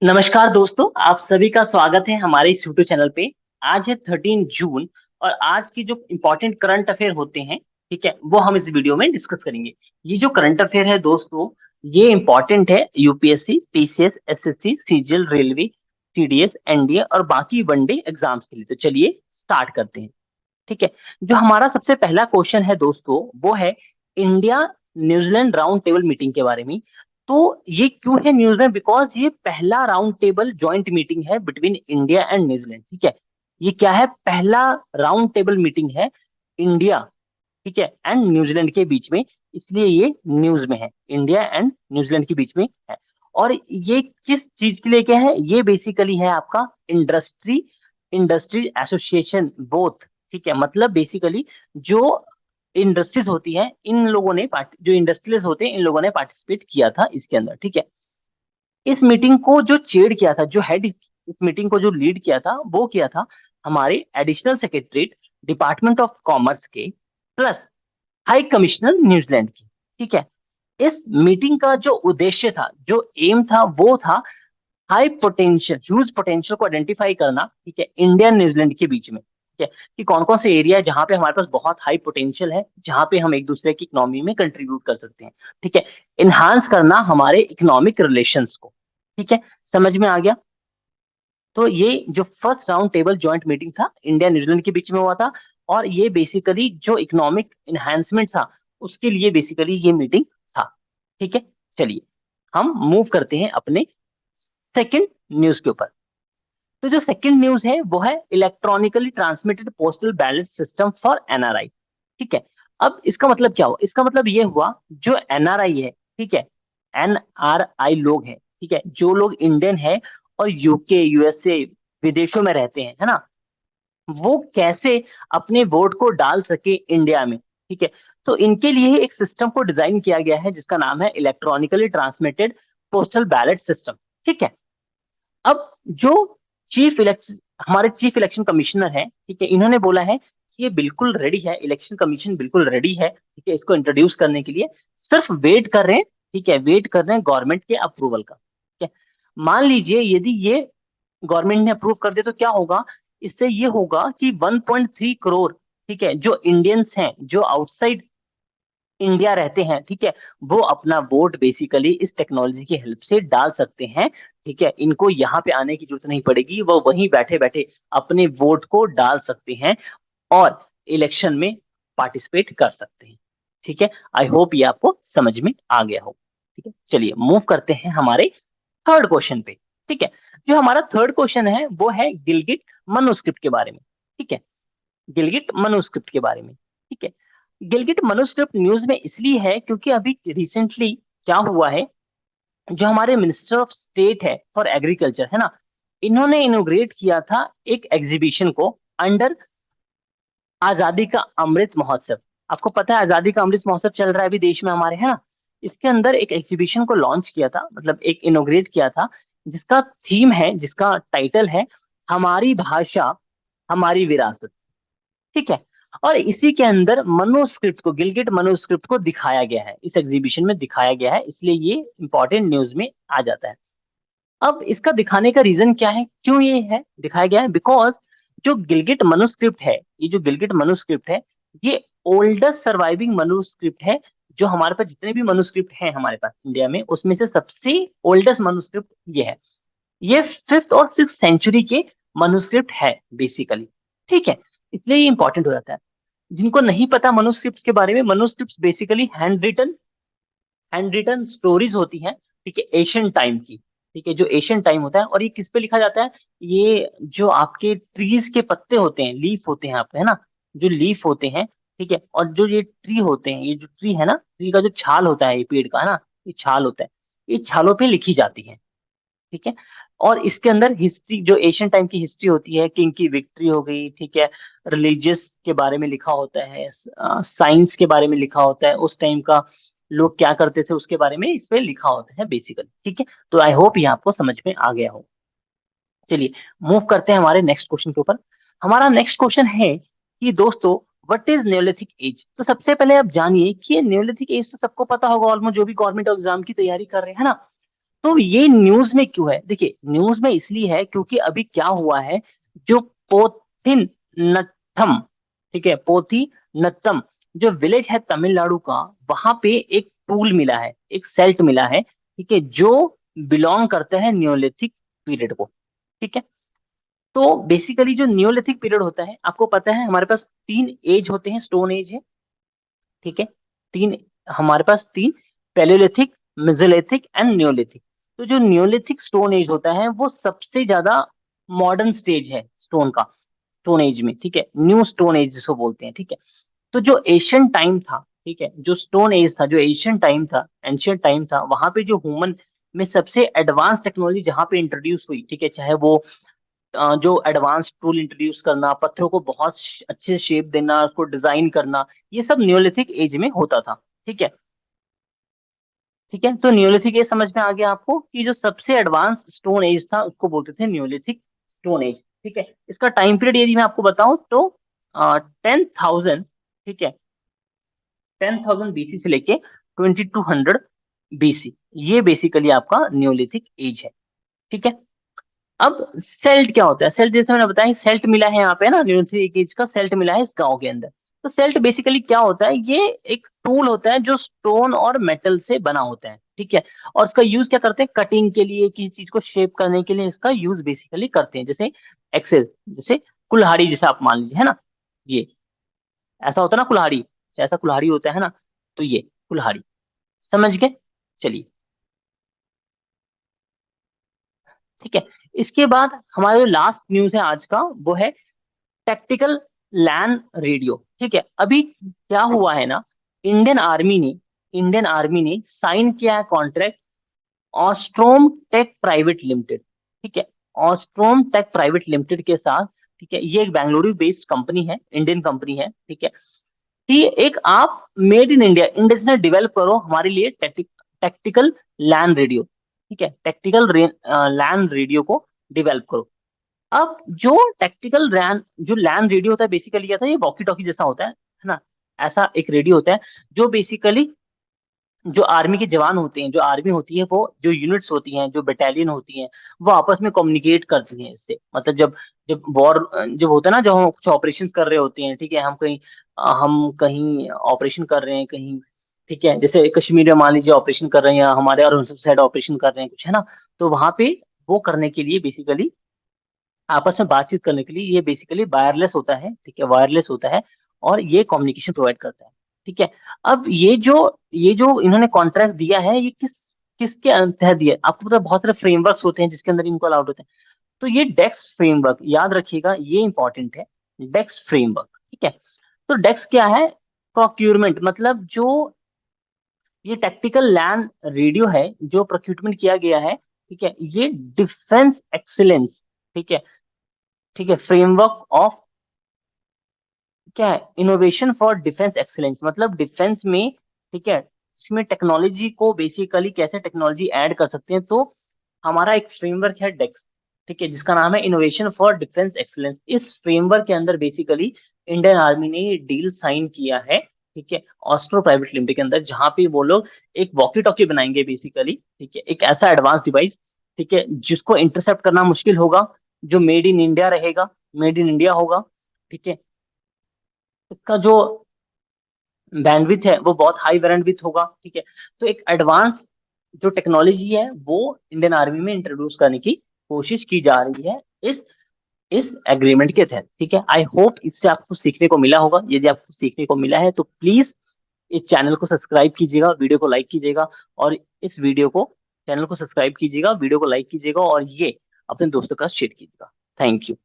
नमस्कार दोस्तों, आप सभी का स्वागत है हमारे इस यूट्यूब चैनल पे। आज है 13 जून और आज की जो इम्पोर्टेंट करंट अफेयर होते हैं, ठीक है, वो हम इस वीडियो में डिस्कस करेंगे। ये जो करंट अफेयर है दोस्तों, ये इम्पोर्टेंट है UPSC, PCS, SSC, CGL, railway, TDS, NDA और बाकी वनडे एग्जाम्स के लिए। तो चलिए स्टार्ट करते हैं। ठीक है, जो हमारा सबसे पहला क्वेश्चन है दोस्तों, वो है India New Zealand round table meeting के बारे में। तो ये क्यों है न्यूज में? बिकॉज ये पहला राउंड टेबल ज्वाइंट मीटिंग है बिटवीन इंडिया एंड न्यूजीलैंड। ठीक है, ये क्या है? पहला राउंड टेबल मीटिंग है इंडिया, ठीक है, एंड न्यूजीलैंड के बीच में, इसलिए ये न्यूज में है। इंडिया एंड न्यूजीलैंड के बीच में है। और ये किस चीज के लिए क्या है? ये बेसिकली है आपका इंडस्ट्री इंडस्ट्री एसोसिएशन बोथ। ठीक है, मतलब बेसिकली जो इंडस्ट्रीज होती है, इन लोगों ने जो इंडस्ट्रियलिस्ट होते हैं, इन लोगों ने पार्टिसिपेट किया था इसके अंदर। ठीक है, इस मीटिंग को जो चेयर किया था, जो हेड इस मीटिंग को जो लीड किया था, वो किया था हमारे additional secretariat department of commerce के, प्लस हाई कमिश्नर न्यूजीलैंड की। ठीक है, इस मीटिंग का जो उद्देश्य था, जो एम था, वो था हाई पोटेंशियल, ह्यूज पोटेंशियल को आइडेंटिफाई करना। ठीक है, इंडिया और न्यूजीलैंड के बीच में। ठीक है, कि कौन कौन से एरिया है जहां पे हमारे पास बहुत हाई पोटेंशियल है, जहां पे हम एक दूसरे की इकोनॉमी में कंट्रीब्यूट कर सकते हैं। ठीक है, इन्हांस करना हमारे इकोनॉमिक रिलेशंस को। ठीक है, समझ में आ गया? तो ये जो first round table joint meeting था, इंडिया न्यूजीलैंड के बीच में हुआ था। और ये बेसिकली जो इकोनॉमिक इन्हांसमेंट था, उसके लिए बेसिकली ये मीटिंग था। ठीक है, चलिए हम मूव करते हैं अपने सेकंड न्यूज के ऊपर। तो जो सेकंड न्यूज है वो है electronically transmitted postal ballot system for NRI. ठीक है, अब इसका मतलब क्या हुआ? इसका मतलब ये हुआ, जो एनआरआई है, ठीक है, एनआरआई लोग हैं, ठीक है, जो लोग इंडियन है और यूके, यूएसए, विदेशों में रहते हैं, है ना, वो कैसे अपने वोट को डाल सके इंडिया में। ठीक है, तो इनके लिए एक सिस्टम को डिजाइन किया गया है जिसका नाम है electronically transmitted postal ballot system. ठीक है, अब जो चीफ इलेक्शन हमारे चीफ इलेक्शन कमिश्नर है, ठीक है, इन्होंने बोला है कि ये बिल्कुल रेडी है, इलेक्शन कमीशन बिल्कुल रेडी है, ठीक है, इसको इंट्रोड्यूस करने के लिए। सिर्फ वेट कर रहे हैं, ठीक है, वेट कर रहे हैं गवर्नमेंट के अप्रूवल का। ठीक है, मान लीजिए यदि ये गवर्नमेंट ने अप्रूव कर दे तो क्या होगा? इससे ये होगा कि 1.3 करोड़, ठीक है, जो इंडियंस हैं, जो आउटसाइड इंडिया रहते हैं, ठीक है, वो अपना वोट बेसिकली इस टेक्नोलॉजी की हेल्प से डाल सकते हैं। ठीक है, इनको यहाँ पे आने की जरूरत नहीं पड़ेगी, वो वहीं बैठे बैठे अपने वोट को डाल सकते हैं और इलेक्शन में पार्टिसिपेट कर सकते हैं। ठीक है, आई होप ये आपको समझ में आ गया हो। ठीक है, चलिए मूव करते हैं हमारे थर्ड क्वेश्चन पे। ठीक है, जो हमारा थर्ड क्वेश्चन है वो है गिलगिट मनुस्क्रिप्ट के बारे में। ठीक है, गिलगिट मनुस्क्रिप्ट के बारे में। ठीक है, गिलगिट मनुस्क्रिप्ट न्यूज में इसलिए है क्योंकि अभी रिसेंटली क्या हुआ है, जो हमारे मिनिस्टर ऑफ स्टेट है फॉर एग्रीकल्चर, है ना, इन्होंने इनोग्रेट किया था एक एग्जीबिशन को अंडर आजादी का अमृत महोत्सव। आपको पता है आजादी का अमृत महोत्सव चल रहा है अभी देश में हमारे, है ना। इसके अंदर एक एग्जीबिशन को लॉन्च किया था, मतलब एक इनोग्रेट किया था, जिसका थीम है, जिसका टाइटल है हमारी भाषा हमारी विरासत। ठीक है, और इसी के अंदर मनुस्क्रिप्ट को, गिलगिट मनुस्क्रिप्ट को दिखाया गया है, इस एग्जीबिशन में दिखाया गया है, इसलिए ये इंपॉर्टेंट न्यूज में आ जाता है। अब इसका दिखाने का रीजन क्या है, क्यों ये है दिखाया गया है? बिकॉज जो गिलगिट मनुस्क्रिप्ट है, ये जो गिलगिट मनुस्क्रिप्ट है, ये ओल्डेस्ट सर्वाइविंग मनुस्क्रिप्ट है। जो हमारे पास जितने भी मनुस्क्रिप्ट हैं हमारे पास इंडिया में, उसमें से सबसे ओल्डेस्ट मनुस्क्रिप्ट ये है। ये फिफ्थ और सिक्स सेंचुरी के मनुस्क्रिप्ट है बेसिकली। ठीक है, इसलिए ये इंपॉर्टेंट हो जाता है। जिनको नहीं पता मनुस्क्रिप्ट के बारे में, manuscript basically hand written stories होती हैं, ठीक है, एशियन टाइम की। ठीक है, जो एशियन टाइम होता है, और ये किस पे लिखा जाता है? ये जो आपके ट्रीज के पत्ते होते हैं, लीफ होते हैं आपके, है ना, जो लीफ होते हैं, ठीक है, और जो ये ट्री होते हैं, ये जो ट्री है ना, ट्री का जो छाल होता है, ये पेड़ का, है ना, ये छाल होता है, ये छालों पे लिखी जाती है। ठीक है, और इसके अंदर हिस्ट्री, जो एशियन टाइम की हिस्ट्री होती है, किंग की विक्ट्री हो गई, ठीक है, रिलीजियस के बारे में लिखा होता है, साइंस के बारे में लिखा होता है, उस टाइम का लोग क्या करते थे उसके बारे में इस पे लिखा होता है बेसिकली। ठीक है, तो आई होप ये आपको समझ में आ गया हो। चलिए मूव करते हैं हमारे नेक्स्ट क्वेश्चन के ऊपर। हमारा नेक्स्ट क्वेश्चन है कि दोस्तों, व्हाट इज न्योलिथिक एज? तो सबसे पहले आप जानिए कि ये न्योलिथिक एज तो सबको पता होगा ऑलमोस्ट, जो भी गवर्नमेंट एग्जाम की तैयारी कर रहे हैं, है ना। तो ये न्यूज में क्यों है? देखिए न्यूज में इसलिए है क्योंकि अभी क्या हुआ है, जो पोथिनथम, ठीक है, पोथिनथम जो विलेज है तमिलनाडु का, वहां पे एक टूल मिला है, एक सेल्ट मिला है, ठीक है, जो बिलोंग करते हैं न्योलिथिक पीरियड को। ठीक है, तो बेसिकली जो न्योलिथिक पीरियड होता है, आपको पता है हमारे पास तीन एज होते हैं, स्टोन एज है, ठीक है, तीन, हमारे पास तीन, पैलेयोलिथिक, मेसोलिथिक एंड न्योलिथिक। तो जो न्योलिथिक स्टोन एज होता है वो सबसे ज्यादा मॉडर्न स्टेज है स्टोन का, स्टोन एज में, ठीक है, न्यू स्टोन एज जिसको बोलते हैं, ठीक है। तो जो एशियन टाइम था, ठीक है, जो स्टोन एज था, जो एशियन टाइम था, एंशियंट टाइम था, वहां पे जो ह्यूमन में सबसे एडवांस टेक्नोलॉजी जहां पे इंट्रोड्यूस हुई, ठीक है, चाहे वो जो एडवांस टूल इंट्रोड्यूस करना, पत्थरों को बहुत अच्छे शेप देना, उसको डिजाइन करना, ये सब न्योलिथिक एज में होता था। ठीक है, ठीक है, तो न्योलिथिक एज समझ में आ गया आपको कि जो सबसे एडवांस स्टोन एज था उसको बोलते थे न्योलिथिक स्टोन एज। ठीक है, इसका टाइम पीरियड यदि मैं आपको बताऊं तो 10,000, ठीक है, 10,000 बीसी से लेके 2200 बीसी, ये बेसिकली आपका न्योलिथिक एज है। ठीक है, अब सेल्ट क्या होता है? सेल्ट जैसे मैंने बताया, सेल्ट मिला है यहाँ पे ना, न्यूक्लिक एज का सेल्ट मिला है इस गांव के अंदर। तो सेल्ट बेसिकली क्या होता है? ये एक टूल होता है जो स्टोन और मेटल से बना होता है, ठीक है, और इसका यूज क्या करते हैं? कटिंग के लिए, किसी चीज को शेप करने के लिए इसका यूज बेसिकली करते हैं, जैसे एक्सेल, जैसे कुल्हाड़ी, जैसे आप मान लीजिए, है ना, ये ऐसा होता है ना कुल्हाड़ी, ऐसा कुल्हाड़ी होता है ना, तो ये कुल्हाड़ी, समझ गए? चलिए, ठीक है, इसके बाद हमारा जो लास्ट न्यूज है आज का, वो है टैक्टिकल लैन रेडियो। ठीक है, अभी क्या हुआ है ना, इंडियन आर्मी ने इंडियन आर्मी ने साइन किया है contract Astrome tech private limited, ठीक है, ऑस्ट्रोम टेक प्राइवेट लिमिटेड के साथ। ठीक है, ये एक बेंगलुरु बेस्ड कंपनी है, इंडियन कंपनी है, ठीक है, कि एक आप मेड इन इंडिया, इंडिया से डेवलप करो हमारे लिए टैक्टिकल लैन रेडियो, ठीक है, टैक्टिकल लैन रेडियो को डेवलप करो। अब जो टैक्टिकल रैन जो लैन रेडियो होता है, बेसिकली क्या था, ये वॉकी टॉकी जैसा होता है ना, ऐसा एक रेडियो होता है जो बेसिकली जो आर्मी के जवान होते हैं, जो आर्मी होती है, वो जो यूनिट्स होती हैं, जो बटालियन होती हैं, वो आपस में कम्युनिकेट करती हैं इससे। मतलब जब जब वॉर जब होता है ना, जब हम कुछ ऑपरेशन कर रहे होते हैं, ठीक है, हम कहीं ऑपरेशन कर रहे हैं कहीं, ठीक है, जैसे कश्मीर में मान लीजिए ऑपरेशन कर रहे हैं, या हमारे अरुणाचल साइड ऑपरेशन कर रहे हैं कुछ, है ना, तो वहां पे वो करने के लिए बेसिकली, आपस में बातचीत करने के लिए, ये बेसिकली वायरलेस होता है, ठीक है, वायरलेस होता है, और ये कम्युनिकेशन प्रोवाइड करता है। ठीक है, अब ये जो इन्होंने कॉन्ट्रैक्ट दिया है, ये किसके तहत दिया है? आपको पता है बहुत सारे फ्रेमवर्क्स होते हैं जिसके अंदर इनको अलाउड होते हैं। तो ये डेक्स फ्रेमवर्क, याद रखिएगा, ये इंपॉर्टेंट है, डेक्स फ्रेमवर्क। ठीक है, तो डेक्स क्या है? प्रोक्यूरमेंट, मतलब जो ये टैक्टिकल लैंड रेडियो है जो प्रोक्यूरमेंट किया गया है, ठीक है, ये डिफेंस एक्सीलेंस, ठीक है, ठीक है, फ्रेमवर्क ऑफ, क्या है, इनोवेशन फॉर डिफेंस एक्सीलेंस, मतलब डिफेंस में, ठीक है, इसमें टेक्नोलॉजी को बेसिकली कैसे टेक्नोलॉजी ऐड कर सकते हैं, तो हमारा एक फ्रेमवर्क है डेक्स, ठीक है, जिसका नाम है इनोवेशन फॉर डिफेंस एक्सीलेंस। इस फ्रेमवर्क के अंदर बेसिकली इंडियन आर्मी ने ये डील साइन किया है, ठीक है, ऑस्ट्रो प्राइवेट लिमिटेड के अंदर, जहां पे वो लोग एक वॉकी टॉकी बनाएंगे बेसिकली, ठीक है, एक ऐसा एडवांस डिवाइस, ठीक है, जिसको इंटरसेप्ट करना मुश्किल होगा, जो मेड इन इंडिया रहेगा, मेड इन इंडिया होगा, ठीक है, इसका जो बैंडविथ है वो बहुत हाई बैंडविथ होगा, ठीक है। तो एक एडवांस जो टेक्नोलॉजी है वो इंडियन आर्मी में इंट्रोड्यूस करने की कोशिश की जा रही है इस एग्रीमेंट के तहत। ठीक है, आई होप इससे आपको सीखने को मिला होगा। यदि आपको सीखने को मिला है तो प्लीज इस चैनल को सब्सक्राइब कीजिएगा, वीडियो को लाइक कीजिएगा, और इस वीडियो को चैनल को सब्सक्राइब कीजिएगा, वीडियो को लाइक कीजिएगा, और ये अपने दोस्तों के साथ शेयर कीजिएगा। Thank you.